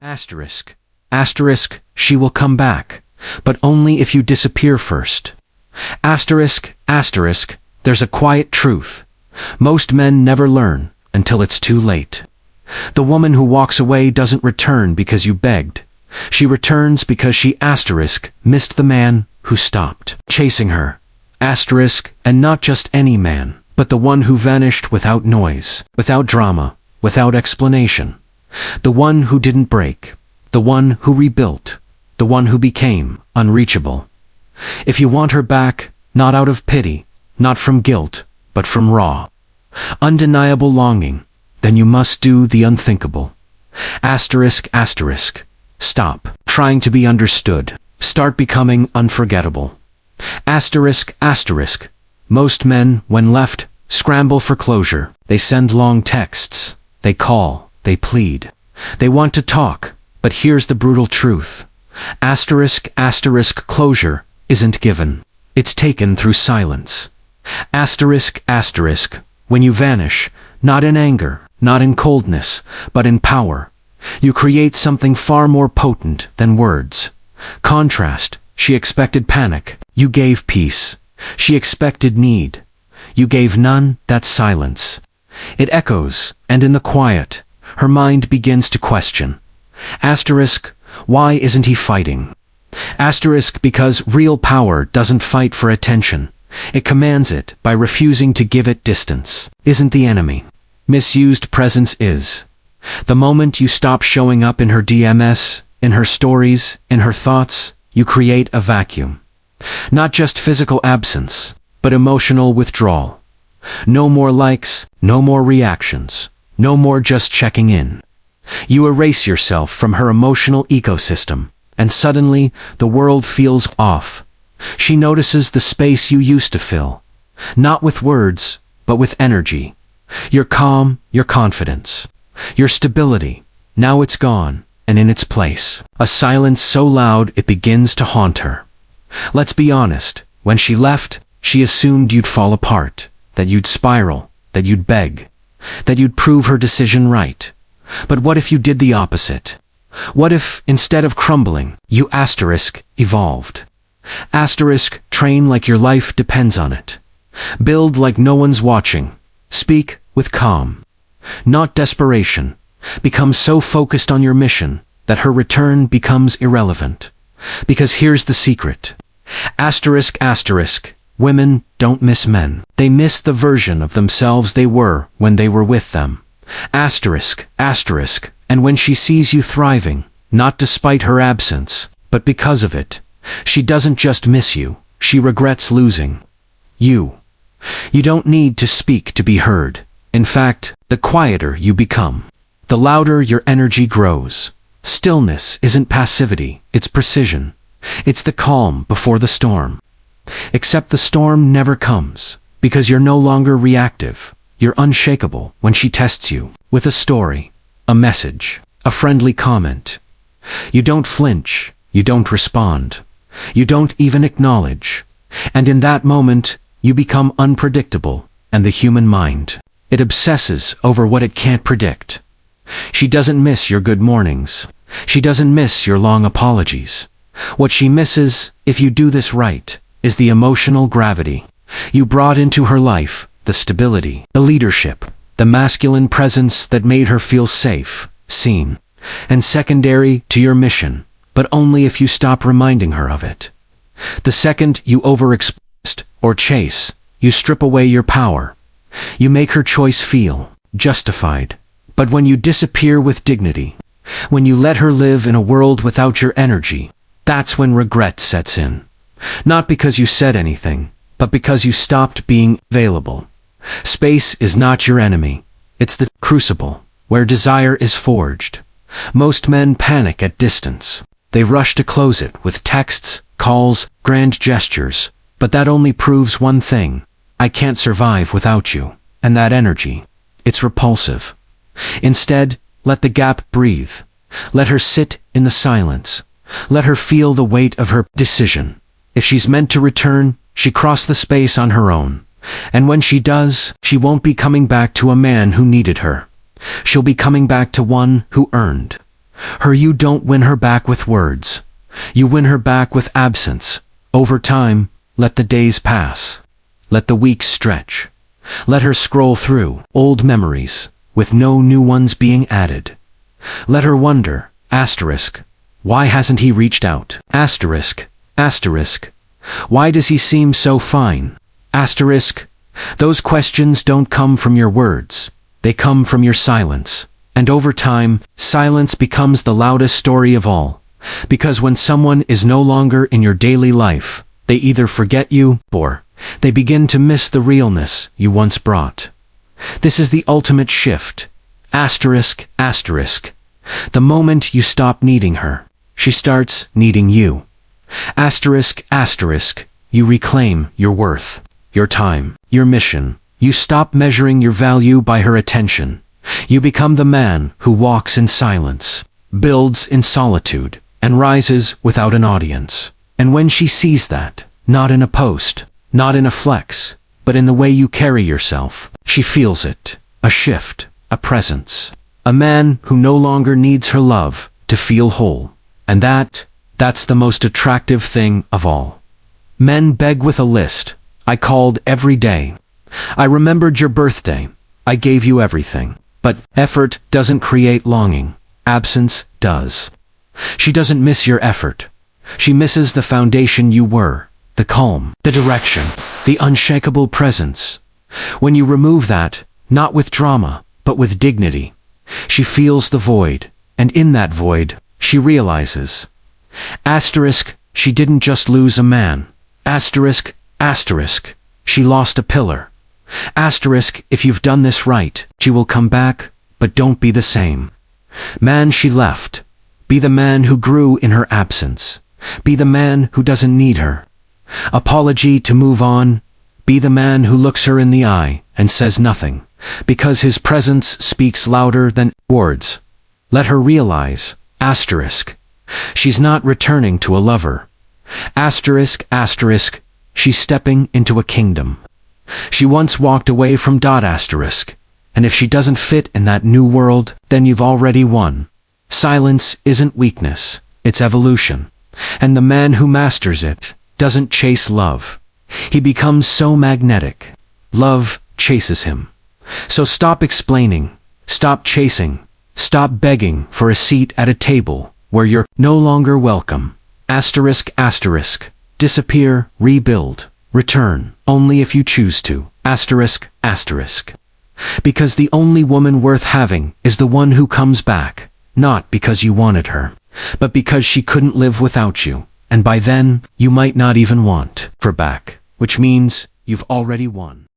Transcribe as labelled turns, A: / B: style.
A: Asterisk. Asterisk, she will come back, but only if you disappear first. Asterisk, asterisk, there's a quiet truth. Most men never learn until it's too late. The woman who walks away doesn't return because you begged. She returns because she asterisk missed the man who stopped chasing her. Asterisk, and not just any man, but the one who vanished without noise, without drama, without explanation. The one who didn't break. The one who rebuilt. The one who became unreachable. If you want her back, not out of pity, not from guilt, but from raw, undeniable longing, then you must do the unthinkable. Asterisk, asterisk. Stop trying to be understood. Start becoming unforgettable. Asterisk, asterisk. Most men, when left, scramble for closure. They send long texts. They call. They plead. They want to talk, but here's the brutal truth. Asterisk, asterisk, closure isn't given. It's taken through silence. Asterisk, asterisk, when you vanish, not in anger, not in coldness, but in power, you create something far more potent than words. Contrast, she expected panic. You gave peace. She expected need. You gave none, that's silence. It echoes, and in the quiet, her mind begins to question. Asterisk, why isn't he fighting? Asterisk, because real power doesn't fight for attention. It commands it by refusing to give it distance. Isn't the enemy. Misused presence is. The moment you stop showing up in her DMs, in her stories, in her thoughts, you create a vacuum. Not just physical absence, but emotional withdrawal. No more likes, no more reactions, no more just checking in. You erase yourself from her emotional ecosystem, and suddenly the world feels off. She notices the space you used to fill, not with words, but with energy. Your calm, your confidence, your stability, now it's gone, and in its place, a silence so loud it begins to haunt her. Let's be honest, when she left, she assumed you'd fall apart, that you'd spiral, that you'd beg, that you'd prove her decision right. But what if you did the opposite? What if, instead of crumbling, you asterisk evolved? Asterisk, train like your life depends on it. Build like no one's watching. Speak with calm, not desperation. Become so focused on your mission that her return becomes irrelevant. Because here's the secret. Asterisk, asterisk, women don't miss men. They miss the version of themselves they were when they were with them. Asterisk, asterisk, and when she sees you thriving, not despite her absence, but because of it, she doesn't just miss you, she regrets losing you. You don't need to speak to be heard. In fact, the quieter you become, the louder your energy grows. Stillness isn't passivity, it's precision. It's the calm before the storm. Except the storm never comes, because you're no longer reactive. You're unshakable when she tests you with a story, a message, a friendly comment. You don't flinch, you don't respond, you don't even acknowledge. And in that moment, you become unpredictable, and the human mind, it obsesses over what it can't predict. She doesn't miss your good mornings. She doesn't miss your long apologies. What she misses, if you do this right, is the emotional gravity you brought into her life, the stability, the leadership, the masculine presence that made her feel safe, seen, and secondary to your mission, but only if you stop reminding her of it. The second you overexpose or chase, you strip away your power. You make her choice feel justified. But when you disappear with dignity, when you let her live in a world without your energy, that's when regret sets in. Not because you said anything, but because you stopped being available. Space is not your enemy. It's the crucible where desire is forged. Most men panic at distance. They rush to close it with texts, calls, grand gestures. But that only proves one thing. I can't survive without you. And that energy, it's repulsive. Instead, let the gap breathe. Let her sit in the silence. Let her feel the weight of her decision. If she's meant to return, she crossed the space on her own. And when she does, she won't be coming back to a man who needed her. She'll be coming back to one who earned. Her you don't win her back with words. You win her back with absence. Over time, let the days pass. Let the weeks stretch. Let her scroll through old memories, with no new ones being added. Let her wonder, asterisk, why hasn't he reached out? Asterisk, asterisk, why does he seem so fine? Asterisk, those questions don't come from your words. They come from your silence. And over time, silence becomes the loudest story of all. Because when someone is no longer in your daily life, they either forget you, or they begin to miss the realness you once brought. This is the ultimate shift. Asterisk, asterisk. The moment you stop needing her, she starts needing you. Asterisk, asterisk. You reclaim your worth, your time, your mission. You stop measuring your value by her attention. You become the man who walks in silence, builds in solitude, and rises without an audience. And when she sees that, not in a post, not in a flex, but in the way you carry yourself, she feels it. A shift, a presence. A man who no longer needs her love to feel whole. And that's the most attractive thing of all. Men beg with a list. I called every day. I remembered your birthday. I gave you everything. But effort doesn't create longing. Absence does. She doesn't miss your effort. She misses the foundation you were, the calm, the direction, the unshakable presence. When you remove that, not with drama, but with dignity, she feels the void, and in that void, she realizes. Asterisk, she didn't just lose a man. Asterisk, asterisk, she lost a pillar. Asterisk, if you've done this right, she will come back, but don't be the same. Man she left. Be the man who grew in her absence. Be the man who doesn't need her. Apology to move on. Be the man who looks her in the eye and says nothing, because his presence speaks louder than words. Let her realize, asterisk, she's not returning to a lover. Asterisk, asterisk, she's stepping into a kingdom. She once walked away from asterisk, and if she doesn't fit in that new world, then you've already won. Silence isn't weakness, it's evolution. And the man who masters it doesn't chase love. He becomes so magnetic. Love chases him. So stop explaining, stop chasing, stop begging for a seat at a table where you're no longer welcome. Asterisk, asterisk, disappear, rebuild, return, only if you choose to. Asterisk, asterisk. Because the only woman worth having is the one who comes back, not because you wanted her, but because she couldn't live without you. And by then, you might not even want her back, which means you've already won.